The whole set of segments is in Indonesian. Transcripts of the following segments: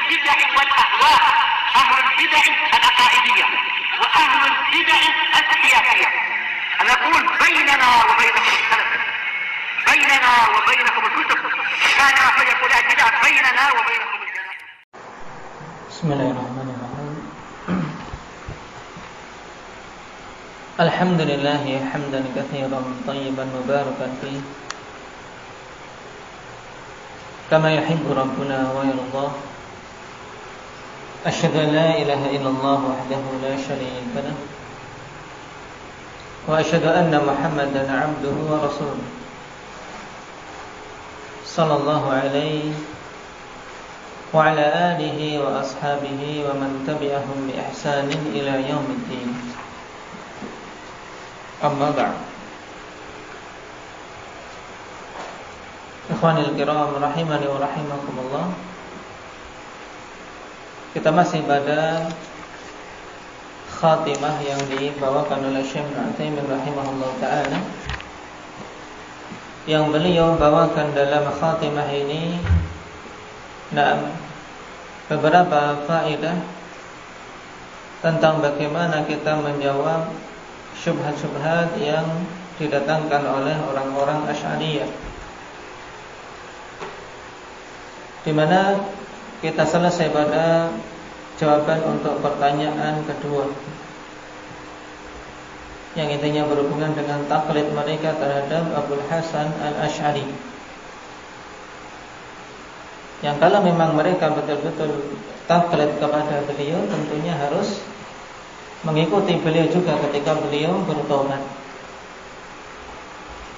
البدع والأهواء، أهل البدع العقائدية وأهل البدع السياسية. أنا أقول بيننا وبينكم السلف، بيننا وبينكم الكتب، كان فيقول البدع بيننا وبينكم الجنة. بسم الله الرحمن الرحيم. الحمد لله حمدا كثيرا طيبا مباركا فيه كما يحب ربنا ويرضاه. أشهد أن لا إله إلا الله وحده لا شريك له، وأشهد أن محمدا عبده ورسوله صلى الله عليه وعلى آله وأصحابه ومن تبعهم بإحسان إلى يوم الدين. أما بعد. Ikhwanil kiram rahimani wa rahimakumullah. Kita masih pada khatimah yang dibawakan oleh Syekh Al-Utsaimin rahimahullah ta'ala, yang beliau bawakan dalam khatimah ini beberapa faedah tentang bagaimana kita menjawab syubhat-syubhat yang didatangkan oleh orang-orang Asy'ariyah, di mana kita selesai pada jawaban untuk pertanyaan kedua, yang intinya berhubungan dengan taklid mereka terhadap Abul Hasan Al-Asy'ari, yang kalau memang mereka betul-betul taklid kepada beliau, tentunya harus mengikuti beliau juga ketika beliau bertobat.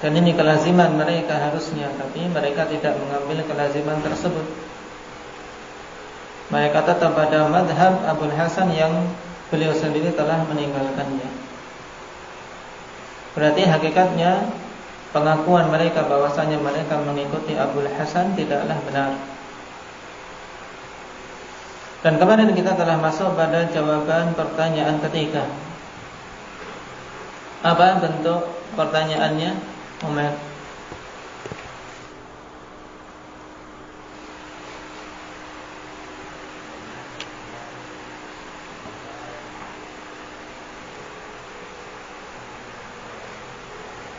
Dan ini kelaziman mereka harusnya, tapi mereka tidak mengambil kelaziman tersebut. Mereka tetap pada madhab Abul Hasan yang beliau sendiri telah meninggalkannya. Berarti hakikatnya pengakuan mereka bahwasanya mereka mengikuti Abul Hasan tidaklah benar. Dan kemarin kita telah masuk pada jawaban pertanyaan ketiga. Apa bentuk pertanyaannya, Umar?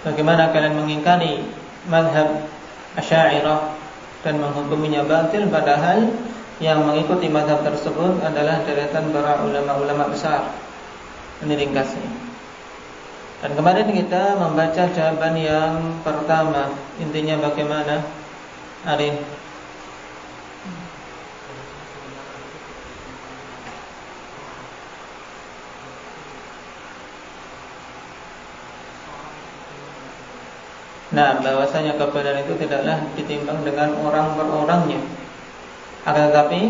Bagaimana kalian mengingkari mazhab Asy'ariyah dan menghukuminya batil, padahal yang mengikuti mazhab tersebut adalah deretan para ulama-ulama besar. Ini ringkasnya. Dan kemarin kita membaca jawaban yang pertama. Intinya bagaimana, Arif? Nah, bahwasanya kebenaran itu tidaklah ditimbang dengan orang per orangnya, akan tetapi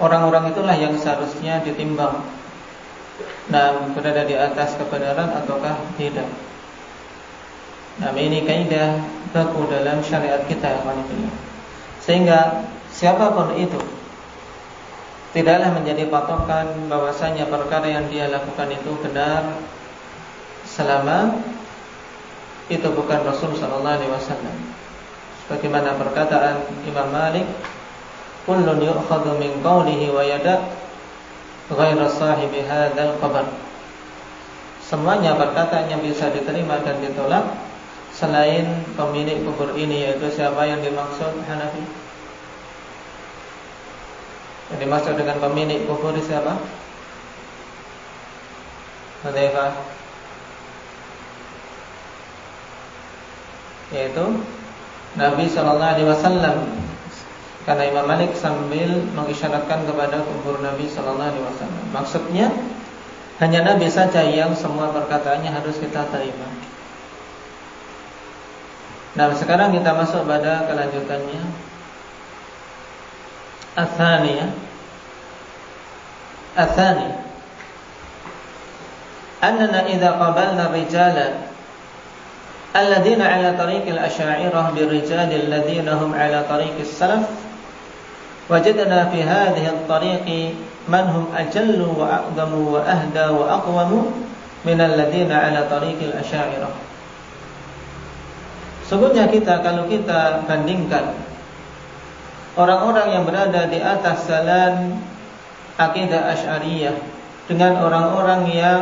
orang-orang itulah yang seharusnya ditimbang. Nah, berada di atas kebenaran ataukah tidak. Nah, ini kaidah baku dalam syariat kita, sehingga siapapun itu tidaklah menjadi patokan bahwasanya perkara yang dia lakukan itu benar selama itu bukan Rasul sallallahu alaihi wasallam. Bagaimana perkataan Imam Malik, kullun yu'khadhu min qawlihi wa yada' ghaira sahibi hadzal qabr. Semuanya perkataannya bisa diterima dan ditolak selain pemilik kubur ini, yaitu siapa yang dimaksud, Hanafi? Yang dimaksud dengan pemilik kubur siapa? Hudzaifah. Yaitu Nabi sallallahu alaihi wasallam. Karena Imam Malik sambil mengisyaratkan kepada kubur Nabi sallallahu alaihi wasallam. Maksudnya hanya Nabi saja yang semua perkataannya harus kita terima. Nah, sekarang kita masuk pada kelanjutannya. Atsani annana idza qabalna rijala alladzina ala tariqil asy'ariyah birrijali alladzina hum ala tariqis salaf, wajadna fi hadhihi at-tariqi man hum ajallu wa aqdamu wa ahda wa aqwamu min alladzina ala tariqil asy'ariyah. Sungguhnya kita, kalau kita bandingkan orang-orang yang berada di atas jalan akidah Asy'ariyah dengan orang-orang yang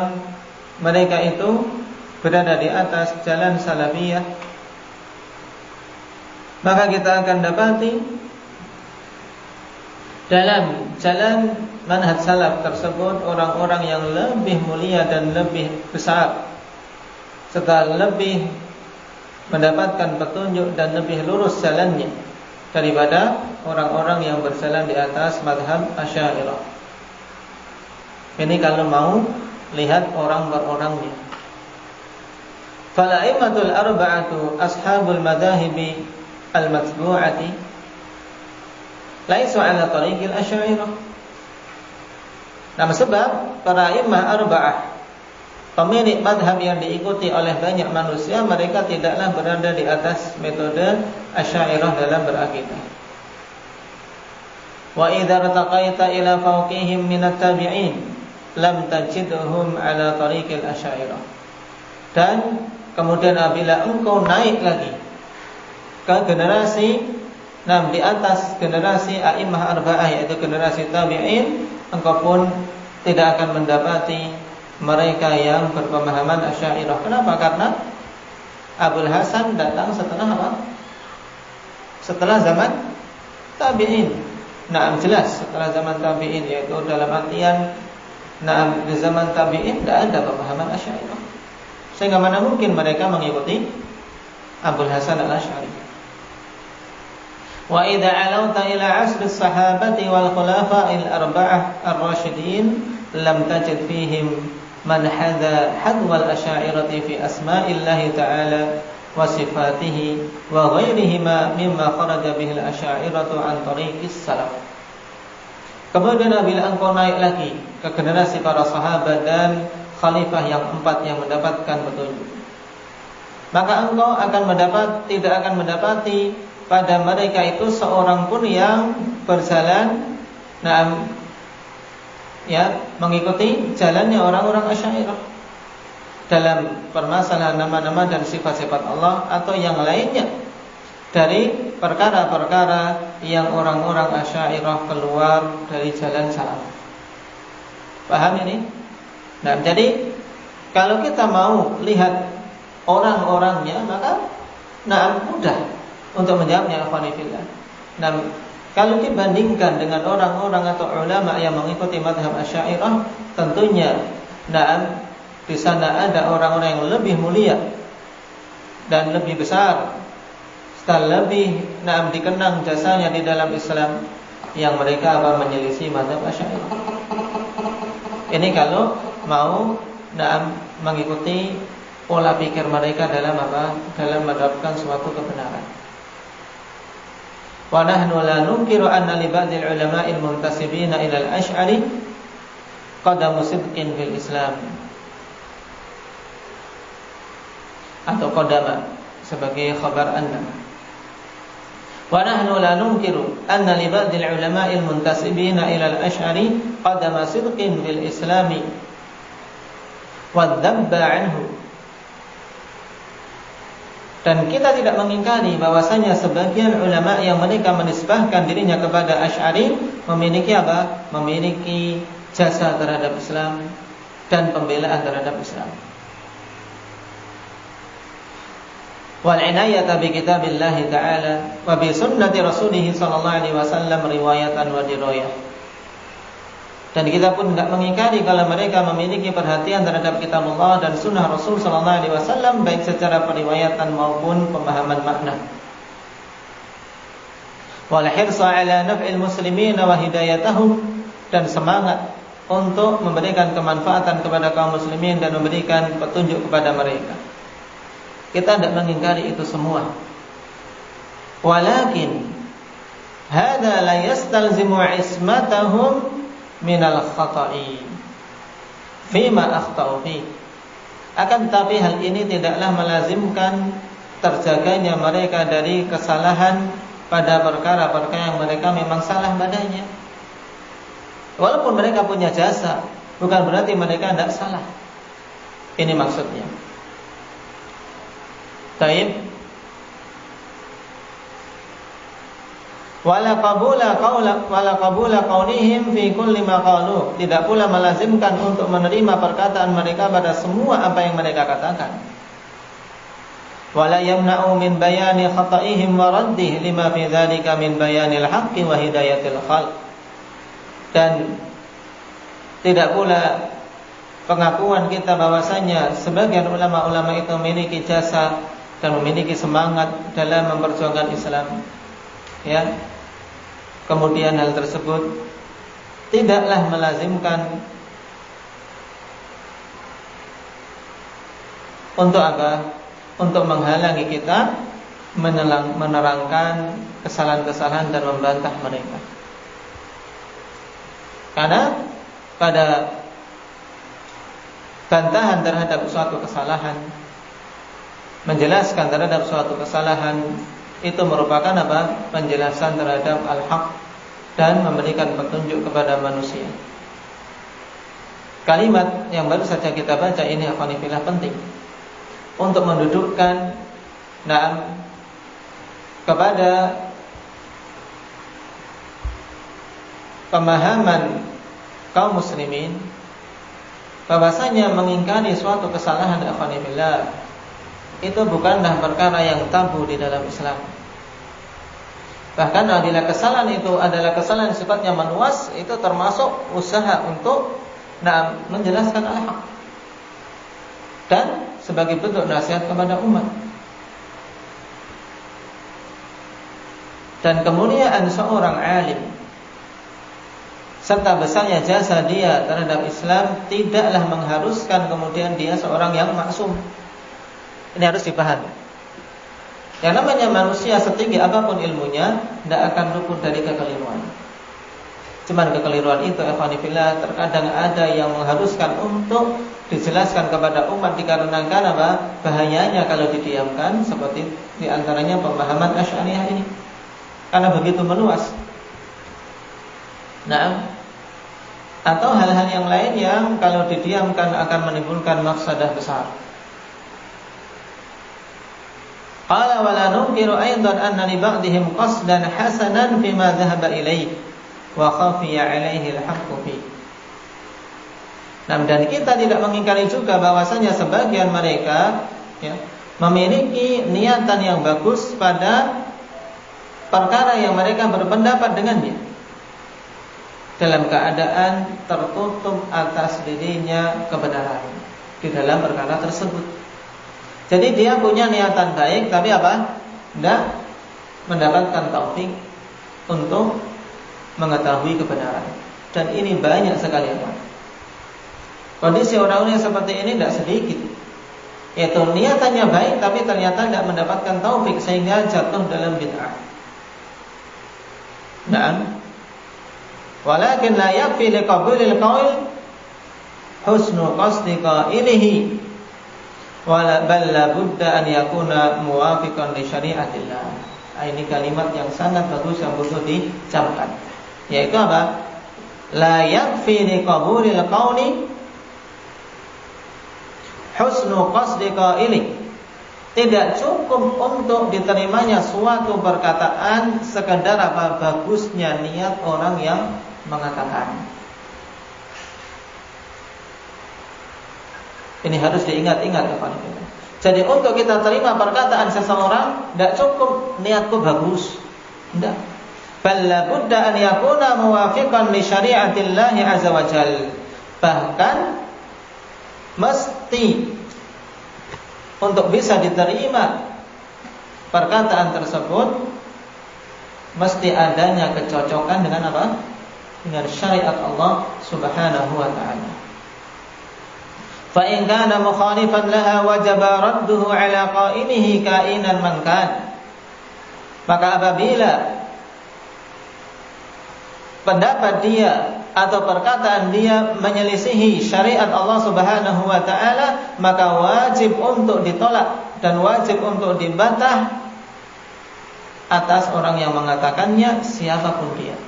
mereka itu berada di atas jalan Salafiyah, maka kita akan dapati dalam jalan manhaj salaf tersebut orang-orang yang lebih mulia dan lebih besar serta lebih mendapatkan petunjuk dan lebih lurus jalannya daripada orang-orang yang berjalan di atas mazhab Asy'ariyah. Ini kalau mau lihat orang per orangnya. Fal a'immatul arba'atu ashabul madhahibi al-matbu'ati laisu ala tariqil Asy'ariyah. Nah, sebab para imam arba'ah, pemilik madhab yang diikuti oleh banyak manusia, mereka tidaklah berada di atas metode Asy'ariyah dalam berakidah. Wa idza rataqaita ila fawqihim minat tabi'in lam tajidhum ala tariqil Asy'ariyah. Dan kemudian apabila engkau naik lagi ke generasi di atas generasi a'immah arba'ah, yaitu generasi tabi'in, engkau pun tidak akan mendapati mereka yang berpemahaman Asy'ariyah. Kenapa? Karena Abul Hasan datang setelah apa? Setelah zaman tabi'in. Nah, jelas setelah zaman tabi'in, yaitu dalam artian di zaman tabi'in tidak ada pemahaman Asy'ariyah. Sehingga mana mungkin mereka mengikuti Abul Hasan al-Asy'ari. Wa idza alauta ila asri sahabati wal khulafa'il arba'ah ar-rasyidin lam tajid fihim man hadha hadwal asy'ariyati fi asma'illahi ta'ala wa sifatihi wa ghairihima mimma kharaja bihi al-asy'ariyatu an tariqis salaf. Kemudian bila engkau naik lagi ke generasi para sahabat dan khalifah yang 4 yang mendapatkan petunjuk, maka engkau tidak akan mendapati pada mereka itu seorang pun yang berjalan mengikuti jalannya orang-orang Asy'ariyah dalam permasalahan nama-nama dan sifat-sifat Allah atau yang lainnya dari perkara-perkara yang orang-orang Asy'ariyah keluar dari jalan salaf. Paham ini? Nah, jadi kalau kita mau lihat orang-orangnya, maka mudah untuk menjawabnya, akhwani fillah. Nah, kalau dibandingkan dengan orang-orang atau ulama yang mengikuti mazhab Asy'ariyah, tentunya di sana ada orang-orang yang lebih mulia dan lebih besar, serta lebih dikenang jasanya di dalam Islam, yang mereka menyelisih mazhab Asy'ariyah. Ini kalau mau mengikuti pola pikir mereka dalam dalam menerapkan suatu kebenaran. Wa nahnu la nunkiru anna li ba'dil ulama'il muntasibina ila al-Asy'ari qadamu sidqin fil Islam, atau qadama sebagai khabar anna. Wa nahnu la nunkiru anna li ba'dil ulama'il muntasibina ila al-Asy'ari qadama sidqin fil Islami wa dhabba anhu. Dan kita tidak mengingkari bahwasanya sebagian ulama yang mereka menisbahkan dirinya kepada Asy'ari memiliki apa? Memiliki jasa terhadap Islam dan pembelaan terhadap Islam. Wal inayata bi kitabillah ta'ala wa bi sunnati rasulih sallallahu alaihi wasallam riwayatan wa dirayah. Dan kita pun tidak mengingkari kalau mereka memiliki perhatian terhadap kitab Allah dan sunnah Rasul sallallahu alaihi wasallam, baik secara periwayatan maupun pemahaman makna. Wal hirsa ala naf'il muslimin wa hidayatahum, dan semangat untuk memberikan kemanfaatan kepada kaum muslimin dan memberikan petunjuk kepada mereka. Kita tidak mengingkari itu semua. Walakin hadza la yastalzimu ismatahum minal khata'i fima akhtau fi. Akan tetapi hal ini tidaklah melazimkan terjaganya mereka dari kesalahan pada perkara-perkara yang mereka memang salah padanya. Walaupun mereka punya jasa, bukan berarti mereka tidak salah. Ini maksudnya. Taib. wala qabula qaulihim fi kulli ma qalu, tidak pula melazimkan untuk menerima perkataan mereka pada semua apa yang mereka katakan. Wala yamna'u min bayani khata'ihim wa raddih lima fi dzalika min bayanil haqqi wa hidayatil khalq. Dan tidak pula pengakuan kita bahwasanya sebagian ulama-ulama itu memiliki jasa dan memiliki semangat dalam memperjuangkan Islam, ya. Kemudian hal tersebut tidaklah melazimkan untuk apa? Untuk menghalangi kita menerangkan kesalahan-kesalahan dan membantah mereka. Karena pada bantahan terhadap suatu kesalahan, menjelaskan terhadap suatu kesalahan, itu merupakan apa? Penjelasan terhadap al-haq dan memberikan petunjuk kepada manusia. Kalimat yang baru saja kita baca ini akhwanifillah penting untuk mendudukkan kepada pemahaman kaum muslimin bahwasanya mengingkari suatu kesalahan akhwanifillah itu bukanlah perkara yang tabu di dalam Islam. Bahkan apabila kesalahan itu adalah kesalahan sifatnya meluas, itu termasuk usaha untuk menjelaskan al-haq dan sebagai bentuk nasihat kepada umat. Dan kemuliaan seorang alim serta besarnya jasa dia terhadap Islam tidaklah mengharuskan kemudian dia seorang yang maksum. Ini harus dipahami. Yang namanya manusia setinggi apapun ilmunya tidak akan luput dari kekeliruan. Cuman kekeliruan itu ikhwanifillah terkadang ada yang mengharuskan untuk dijelaskan kepada umat dikarenakan apa? Bahayanya kalau didiamkan, seperti diantaranya pemahaman Asy'ariyah ini. Karena begitu meluas. Atau hal-hal yang lain yang kalau didiamkan akan menimbulkan mafsadah besar. Qala wala nunkiru aidan anna li ba'dihim qasdan hasanan fima dhahaba ilaihi wa khafiya alaihi al-haqqu fi. Dan kita tidak mengingkari juga bahwasanya sebagian mereka memiliki niatan yang bagus pada perkara yang mereka berpendapat dengannya, dalam keadaan tertutup atas dirinya kebenaran di dalam perkara tersebut. Jadi dia punya niatan baik, tapi apa? Tidak mendapatkan taufik untuk mengetahui kebenaran. Dan ini banyak sekali, Pak. Kondisi orang-orang yang seperti ini tidak sedikit. Yaitu niatannya baik, tapi ternyata tidak mendapatkan taufik sehingga jatuh dalam bid'ah. Walakin la yakfi liqabulil qaul husnu qasdi qailihi wala bal la budda an yakuna muwafiqan li syariatillah. Ini kalimat yang sangat bagus yang perlu dicamkan. Yaitu apa? La yakfi liqabulil qauli husnu qasdi qaili. Tidak cukup untuk diterimanya suatu perkataan sekedar apa bagusnya niat orang yang mengatakan. Ini harus diingat-ingat, teman-teman. Jadi untuk kita terima perkataan seseorang, tidak cukup niatku bagus. Tidak. Bal la budda an yakuna muwafiqan li syari'atillah azza wa jalla. Bahkan mesti untuk bisa diterima perkataan tersebut mesti adanya kecocokan dengan apa? Dengan syariat Allah Subhanahu wa taala. Fa in kana mukhalifan laha wajaba radduhu ala qailihi kainan man kan. Maka apabila pendapat dia atau perkataan dia menyelisihi syariat Allah Subhanahu wa taala, maka wajib untuk ditolak dan wajib untuk dibantah atas orang yang mengatakannya, siapapun dia.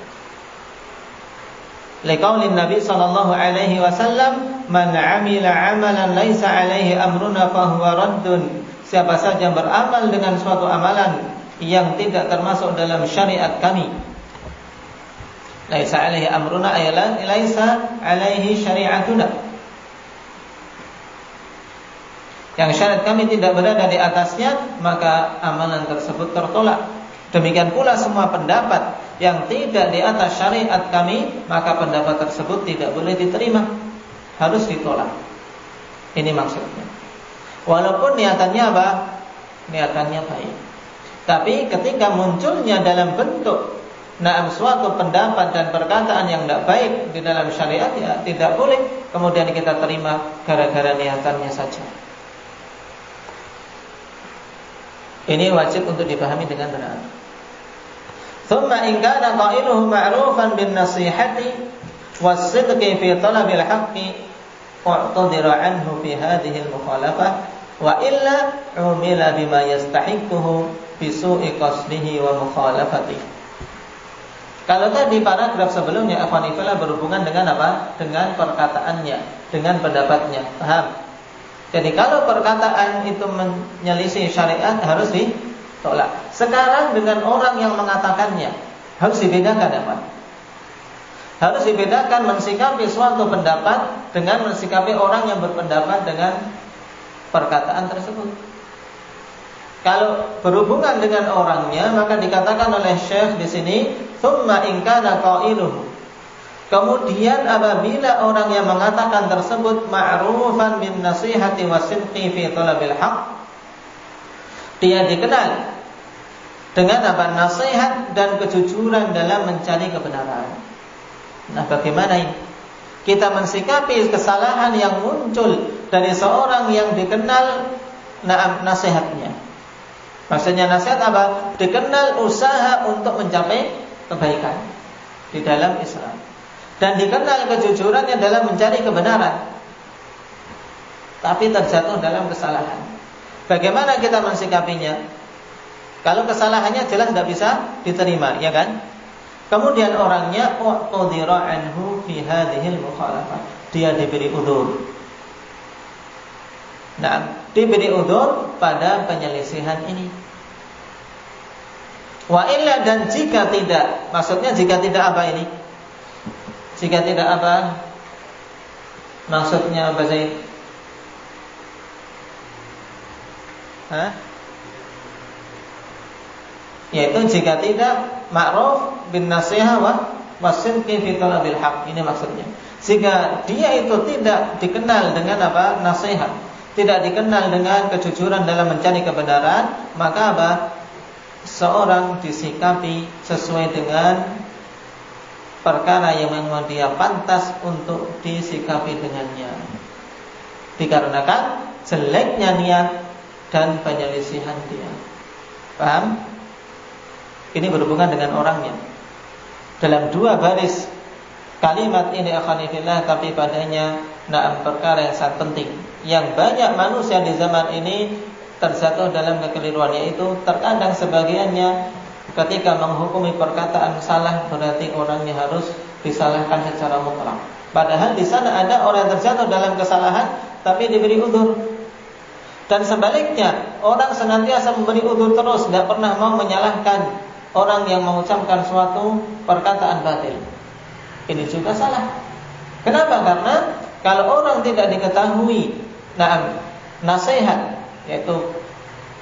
Liqaulin Nabi sallallahu alaihi wasallam, "Man 'amila 'amalan laisa 'alaihi amruna fa huwa raddun." Siapa saja yang beramal dengan suatu amalan yang tidak termasuk dalam syariat kami. Laisa alaihi amruna ay laisa alaihi syari'atuna. Yang syariat kami tidak berada di atasnya, maka amalan tersebut tertolak. Demikian pula semua pendapat yang tidak di atas syariat kami, maka pendapat tersebut tidak boleh diterima, harus ditolak. Ini maksudnya. Walaupun niatannya apa? Niatannya baik. Tapi ketika munculnya dalam bentuk suatu pendapat dan perkataan yang tidak baik di dalam syariat, ya tidak boleh kemudian kita terima gara-gara niatannya saja. Ini wajib untuk dipahami dengan benar. Thumma in kana qailuhu ma'rufan bin nasihati was-sidqi fi talabil haqqi u'tadira anhu fi hadhihi al-mukhalafah wa illa umila bima yastahiquhu bi su'i qasdihi wa mukhalafatihi. Kalau tadi paragraf sebelumnya akhwanifillah berhubungan dengan apa? Dengan perkataannya, dengan pendapatnya. Paham? Jadi kalau perkataan itu menyelisih syariat harus ditolak. Sekarang dengan orang yang mengatakannya harus dibedakan apa? Harus dibedakan mensikapi suatu pendapat dengan mensikapi orang yang berpendapat dengan perkataan tersebut. Kalau berhubungan dengan orangnya, maka dikatakan oleh Syekh di sini, "Tsumma in kana qailuhu." Kemudian apabila orang yang mengatakan tersebut ma'rufan bin nasihati wasidqi fi talabil haqq, dia dikenal dengan apa? Nasihat dan kejujuran dalam mencari kebenaran. Nah, bagaimana ini? Kita mensikapi kesalahan yang muncul dari seorang yang dikenal nasihatnya. Maksudnya nasihat apa? Dikenal usaha untuk mencapai kebaikan di dalam Islam. Dan dikenal kejujurannya dalam mencari kebenaran, tapi terjatuh dalam kesalahan. Bagaimana kita mensikapinya? Kalau kesalahannya jelas tidak bisa diterima, ya kan? Kemudian orangnya u'tadira anhu fi hadhil mukhalafah. Dia diberi udzur. Nah, diberi udzur pada penyelisihan ini. Wa illa, dan jika tidak, maksudnya jika tidak apa ini? Jika tidak apa? Maksudnya apa Zaid? Yaitu jika tidak ma'ruf bin nasihah wasidqi fi talabil haqq. Ini maksudnya. Jika dia itu tidak dikenal dengan apa? Nasihat, tidak dikenal dengan kejujuran dalam mencari kebenaran, maka apa? Seorang disikapi sesuai dengan perkara yang memang dia pantas untuk disikapi dengannya, dikarenakan jeleknya niat dan penyelisihan dia. Paham? Ini berhubungan dengan orangnya. Dalam dua baris kalimat ini akhwanifillah, tapi padanya perkara yang sangat penting, yang banyak manusia di zaman ini terjatuh dalam kekeliruan, yaitu terkadang sebagiannya ketika menghukumi perkataan salah berarti orangnya harus disalahkan secara mutlak. Padahal di sana ada orang yang terjatuh dalam kesalahan tapi diberi udzur. Dan sebaliknya, orang senantiasa memberi udzur terus, tidak pernah mau menyalahkan orang yang mengucapkan suatu perkataan batil. Ini juga salah. Kenapa? Karena kalau orang tidak diketahui nasihat, yaitu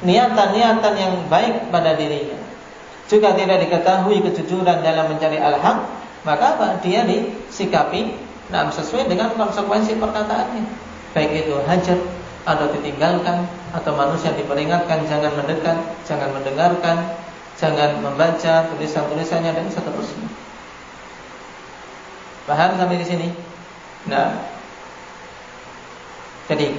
niatan-niatan yang baik pada dirinya, juga tidak diketahui kejujuran dalam mencari al-haq, maka apa? Dia disikapi sesuai dengan konsekuensi perkataannya. Baik itu hajar atau ditinggalkan, atau manusia diperingatkan jangan mendekat, jangan mendengarkan, jangan membaca tulisan-tulisannya, dan seterusnya. Paham sampai di sini? Nah, jadi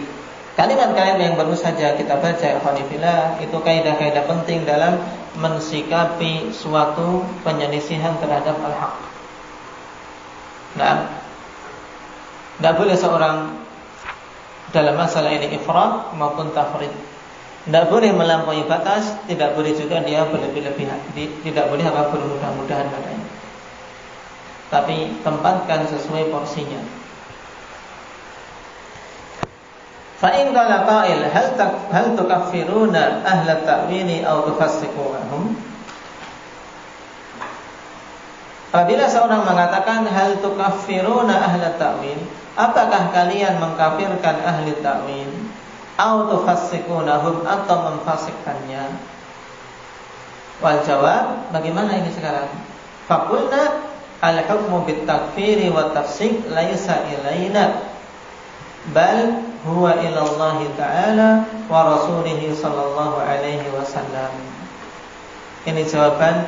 kalimat-kalimat yang baru saja kita baca ikhwanifillah itu kaidah-kaidah penting dalam mensikapi suatu penyelisihan terhadap al-haq. Nah, tidak boleh seorang dalam masalah ini ifrat maupun tafrid. Tidak boleh melampaui batas, tidak boleh juga dia berlebih-lebihan, tidak boleh apa bermudah-mudahan padanya. Tapi tempatkan sesuai porsinya. Fa in qala qa'il hal tukaffiruna ahla ta'wili aw tufassiqunahum? Apabila seorang mengatakan hal tukaffiruna ahla ta'wil, apakah kalian mengkafirkan ahli ta'wil aw tufassiqunahum atau memfasikkannya? Wal jawab, bagaimana ini sekarang? Faqulna al-hukmu bit-takfiri wa tafsik laisa ilaina bal huwa ila Allah Ta'ala wa Rasulih sallallahu alaihi wasallam. Ini jawaban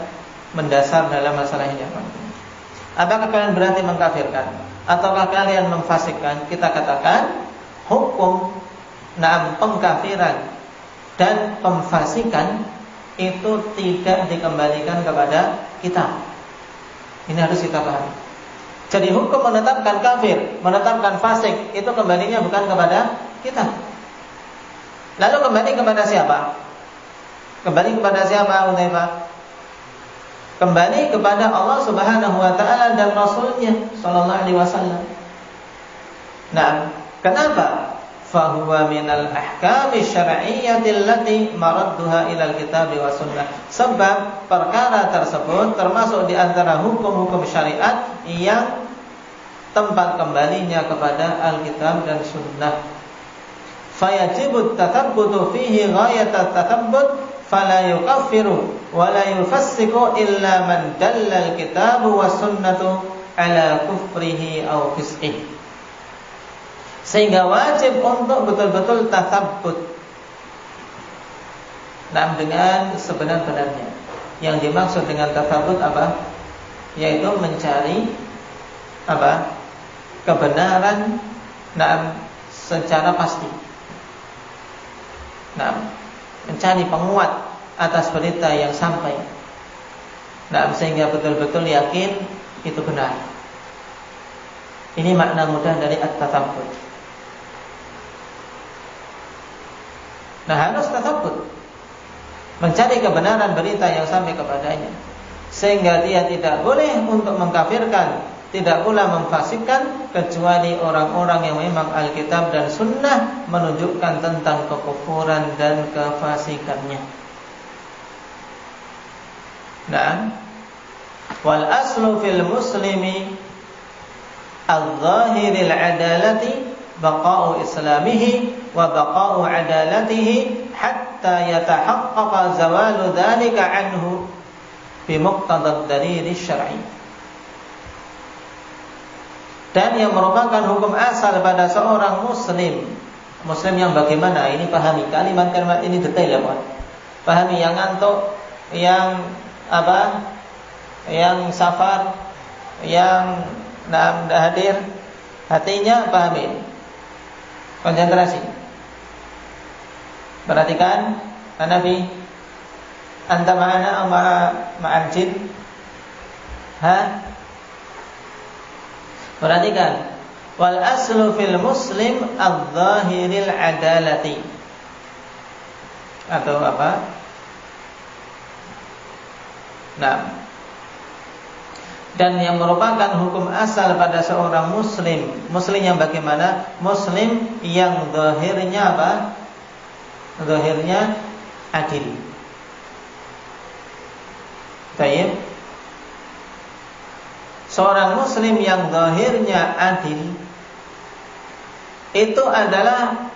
mendasar dalam masalah ini. Apakah kalian berarti mengkafirkan ataukah kalian memfasikkan? Kita katakan hukum pengkafiran dan pemfasikan itu tidak dikembalikan kepada kita. Ini harus kita pahami. Jadi hukum menetapkan kafir, menetapkan fasik itu kembalinya bukan kepada kita. Lalu kembali kepada siapa? Kembali kepada siapa, Hudzaifah? Kembali kepada Allah Subhanahu wa taala dan Rasulnya sallallahu alaihi wasallam. Nah, kenapa? Fahuwa minal ahkami syar'iyyati allati maradduha ilal kitab wa sunnah. Sebab perkara tersebut termasuk di antara hukum-hukum syariat yang tempat kembalinya kepada Alkitab dan Sunnah. Fayajibut tatabbutu fihi ghayat tatabbut fala yukaffiru wa la yufassiqu illa man dalla al-kitab wa sunnatu ala kufrihi aw fisqihi. Sehingga wajib untuk betul-betul tasabbut. Nah, dengan sebenar-benarnya. Yang dimaksud dengan tasabbut apa? Yaitu mencari apa? Kebenaran secara pasti. Mencari penguat atas berita yang sampai. Sehingga betul-betul yakin itu benar. Ini makna mudah dari at-tasabbut. Harus tasabbut, mencari kebenaran berita yang sampai kepadanya, sehingga dia tidak boleh untuk mengkafirkan, tidak pula memfasikkan, kecuali orang-orang yang memang Alkitab dan Sunnah menunjukkan tentang kekufuran dan kefasikannya. Wal aslu fil muslimi al-zahiril adalati baqa'u islamihi wa baqa'u adalatihi hatta yatahaqqaqa zawalu dhalika anhu bi muqtadad dalil syar'i. Dan yang merupakan hukum asal pada seorang muslim yang bagaimana? Ini pahami kalimat-kalimat ini detail ya, Pak. Pahami yang ngantuk, yang yang safar, yang tidak hadir, hatinya pahami. Konsentrasi. Perhatikan, Nabi, anta ma'ana ma'al jin? Perhatikan. Wal aslu fil muslim adh-dhahiril adalati. Atau apa? Dan yang merupakan hukum asal pada seorang muslim yang bagaimana? Muslim yang zahirnya apa? Zahirnya adil. Baik. Seorang muslim yang zahirnya adil itu adalah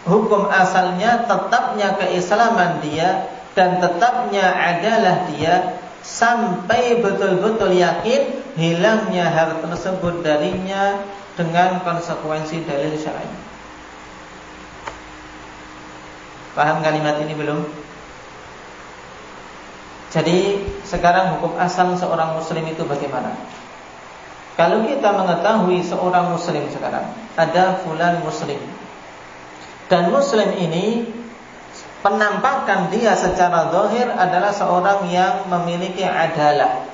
hukum asalnya tetapnya keislaman dia dan tetapnya adalah dia sampai betul-betul yakin hilangnya hal tersebut darinya dengan konsekuensi dalil syar'i. Paham kalimat ini belum? Jadi sekarang hukum asal seorang muslim itu bagaimana? Kalau kita mengetahui seorang muslim sekarang, ada fulan muslim, dan muslim ini penampakan dia secara zahir adalah seorang yang memiliki adalah.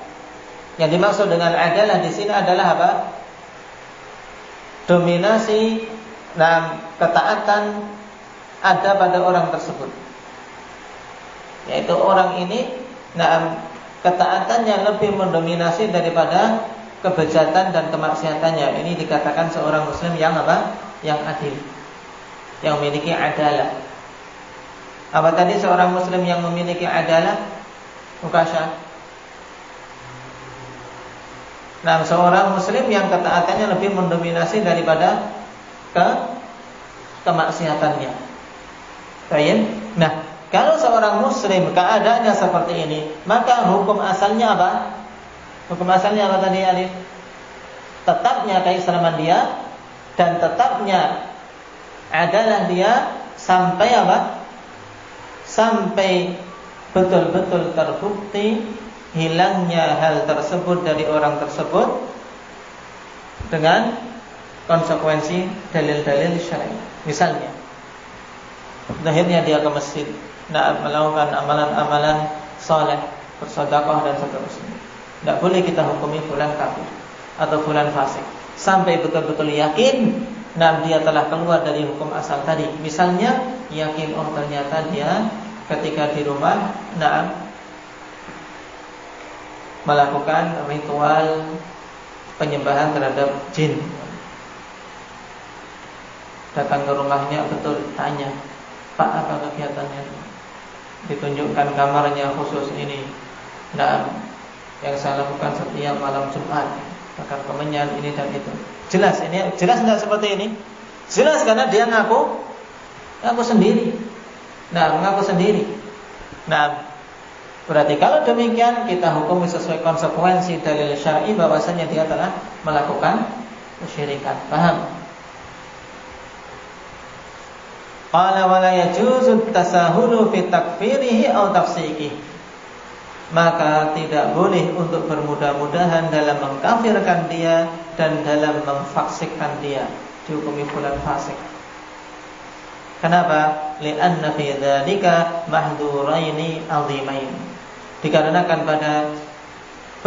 Yang dimaksud dengan adalah di sini adalah apa? Dominasi dan ketaatan ada pada orang tersebut. Yaitu orang ini ketaatannya lebih mendominasi daripada kebejatan dan kemaksiatannya. Ini dikatakan seorang muslim yang apa? Yang adil. yang memiliki adalah. Apa tadi seorang muslim yang memiliki adalah? Mukasya. Nah, seorang muslim yang ketaatannya lebih mendominasi daripada kemaksiatannya. Baik. Nah, kalau seorang muslim keadaannya seperti ini, maka hukum asalnya apa? Hukum asalnya apa tadi, Alif? Tetapnya keislaman dia dan tetapnya adalah dia sampai apa? Sampai betul-betul terbukti hilangnya hal tersebut dari orang tersebut dengan konsekuensi dalil-dalil syar'i. Misalnya, akhirnya dia ke masjid, melakukan amalan-amalan saleh, bersedekah dan seterusnya. Tidak boleh kita hukumi fulan kafir atau fulan fasik sampai betul-betul yakin dia telah keluar dari hukum asal tadi. Misalnya yakin ternyata dia ketika di rumah melakukan ritual penyembahan terhadap jin. Datang ke rumahnya, betul, tanya, Pak, apa kegiatannya? Ditunjukkan kamarnya khusus ini. Yang saya lakukan setiap malam Jumat, bahkan kemenyan ini dan itu. Jelas ini, jelas tidak seperti ini? Jelas karena dia ngaku sendiri. Mengaku sendiri. Berarti kalau demikian kita hukum sesuai konsekuensi dalil syar'i bahwasanya dia telah melakukan kesyirikan. Paham? Qala wala yajuzu tasahulu fi takfirihi aw tafsiqihi. Maka tidak boleh untuk bermudah-mudahan dalam mengkafirkan dia dan dalam memfaksikkan dia, dihukumi fulan fasik. Kenapa? Li'anna fi dzalika mahdhuraini 'azimain. Dikarenakan pada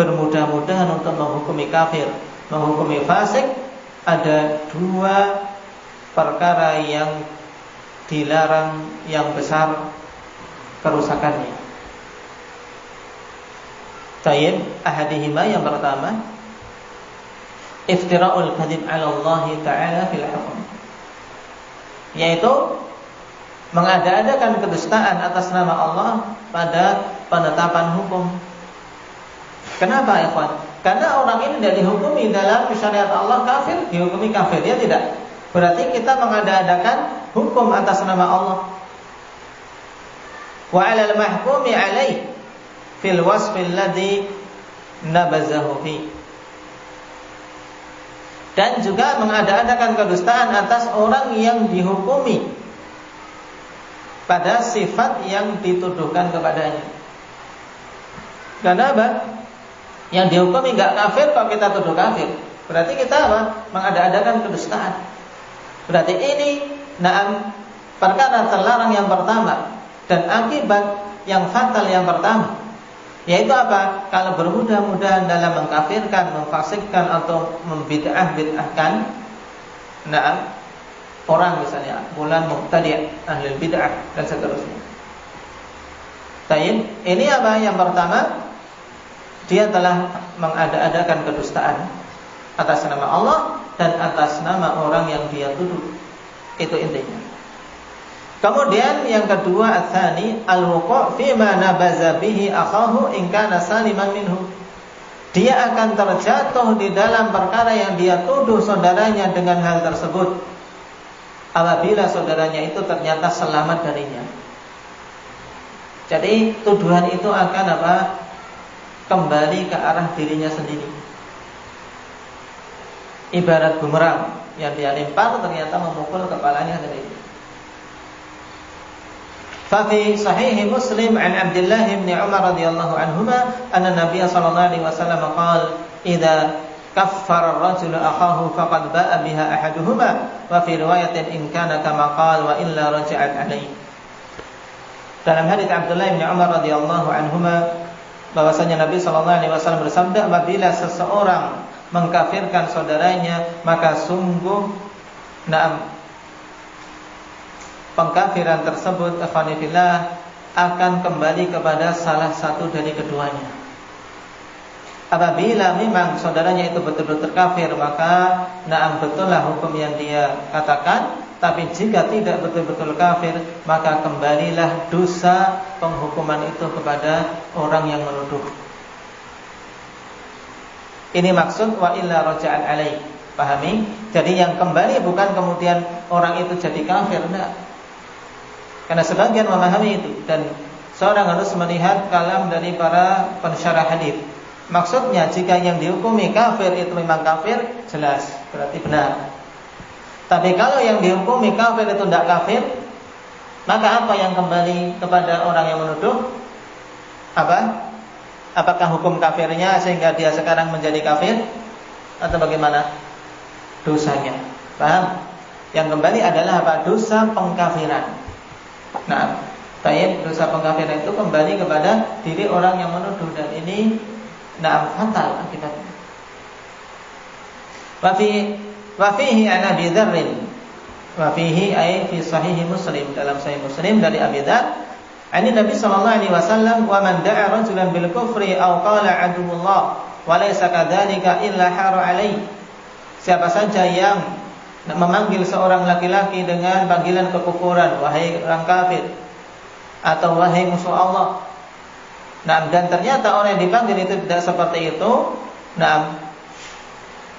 bermudah-mudahan untuk menghukumi kafir, menghukumi fasik, ada dua perkara yang dilarang yang besar kerusakannya. Tayyib, ahadihima yang pertama, iftira'ul kadhib 'ala Allah Ta'ala fil hukm, yaitu mengada-adakan kedustaan atas nama Allah pada penetapan hukum. Kenapa, ikhwan? Karena orang ini tidak dihukumi dalam syariat Allah kafir, dihukumi kafir, dia tidak. Berarti kita mengada-adakan hukum atas nama Allah. Wa 'alal mahkumi 'alaihi fil wasfil ladzi nabazahu fi. Dan juga mengada-adakan kedustaan atas orang yang dihukumi pada sifat yang dituduhkan kepadanya. Karena apa? Yang dihukumi enggak kafir kok kita tuduh kafir. Berarti kita apa? Mengada-adakan kedustaan. Berarti ini perkara terlarang yang pertama dan akibat yang fatal yang pertama. Yaitu apa? Kalau bermudah-mudahan dalam mengkafirkan, memfasikkan atau membid'ah-bid'ahkan orang, misalnya fulan mubtadi', ahli bid'ah dan seterusnya. Tayyib, ini apa? Yang pertama, dia telah mengada-adakan kedustaan atas nama Allah dan atas nama orang yang dia tuduh. Itu intinya. Kemudian yang kedua, ats-tsani al-wuqu' fi ma nabaza bihi akhahu in kana saliman minhu. Dia akan terjatuh di dalam perkara yang dia tuduh saudaranya dengan hal tersebut apabila saudaranya itu ternyata selamat darinya. Jadi tuduhan itu akan apa? Kembali ke arah dirinya sendiri. Ibarat bumerang yang dia lempar ternyata memukul kepalanya sendiri. ففي صحيح مسلم عن عبد الله بن عمر رضي الله عنهما أن النبي صلى الله عليه وسلم قال إذا كفر الرجل أخاه فقد باء بها أحدهما وفي رواية إن كان كما قال وإلا رجعت عليه. Dalam hadits Abdullah bin Umar radhiyallahu anhuma bahwasanya Nabi sallallahu alaihi wasallam bersabda, apabila seseorang mengkafirkan saudaranya maka sungguh pengkafiran tersebut akhwanillah akan kembali kepada salah satu dari keduanya. Apabila memang saudaranya itu betul-betul kafir, maka betullah hukum yang dia katakan, Tapi jika tidak betul-betul kafir, maka kembalilah dosa penghukuman itu kepada orang yang menuduh. Ini maksud wa illa raja'an alaih. Pahami? Jadi yang kembali bukan kemudian orang itu jadi kafir, enggak. Karena sebagian memahami itu, dan seorang harus melihat kalam dari para pensyarah hadis. Maksudnya jika yang dihukumi kafir itu memang kafir, jelas, berarti benar. Tapi kalau yang dihukumi kafir itu tidak kafir, maka apa yang kembali kepada orang yang menuduh? Apa? Apakah hukum kafirnya sehingga dia sekarang menjadi kafir? Atau bagaimana? Dosanya. Paham? Yang kembali adalah apa? Dosa pengkafiran. Nah, baik, dosa pengkafiran itu kembali kepada diri orang yang menuduh, dan ini fatal akibatnya. Wa fihi an Abi Dzar, wa fihi ay fi sahih Muslim, dalam sahih Muslim dari Abi Dzar, ani Nabi sallallahu alaihi wasallam, wa man da'a rajulan bil kufri aw qala aduwwullah wa laysa kadzalika illa hara alaihi. Siapa saja yang memanggil seorang laki-laki dengan panggilan kekufuran, wahai orang kafir, atau wahai musuh Allah, dan ternyata orang yang dipanggil itu tidak seperti itu,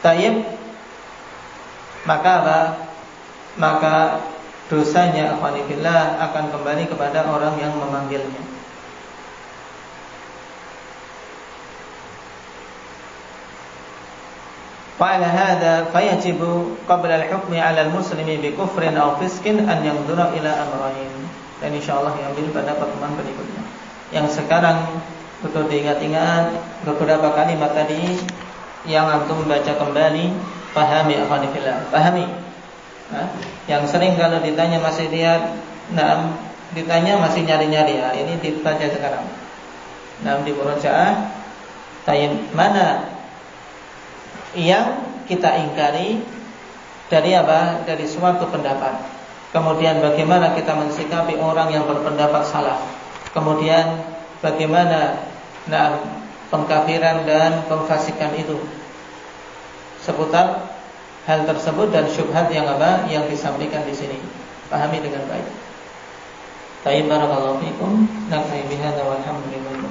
tayyib, maka apa? Maka dosanya akhwanillah akan kembali kepada orang yang memanggilnya. Fa'ala hadza fayajibu qabla al-hukmi 'ala al-muslimi bi kufrin aw fiskin an yanzura ila amrayn. Dan insyaallah diambil pada pertemuan berikutnya. Yang sekarang betul diingat-ingat beberapa kalimat tadi yang antum baca kembali, pahami akhwanillah, pahami. Yang sering kalau ditanya masih lihat, ditanya masih nyari-nyari, ya, ini dibaca sekarang. Di murojaah, mana yang kita ingkari dari apa? Dari suatu pendapat. Kemudian bagaimana kita mensikapi orang yang berpendapat salah. Kemudian bagaimana pengkafiran dan pemfasikan itu. Seputar hal tersebut dan syubhat yang apa? Yang disampaikan di sini. Pahami dengan baik. Tayyib, barakallahu fikum. Nakfi bihadza walhamdulillah.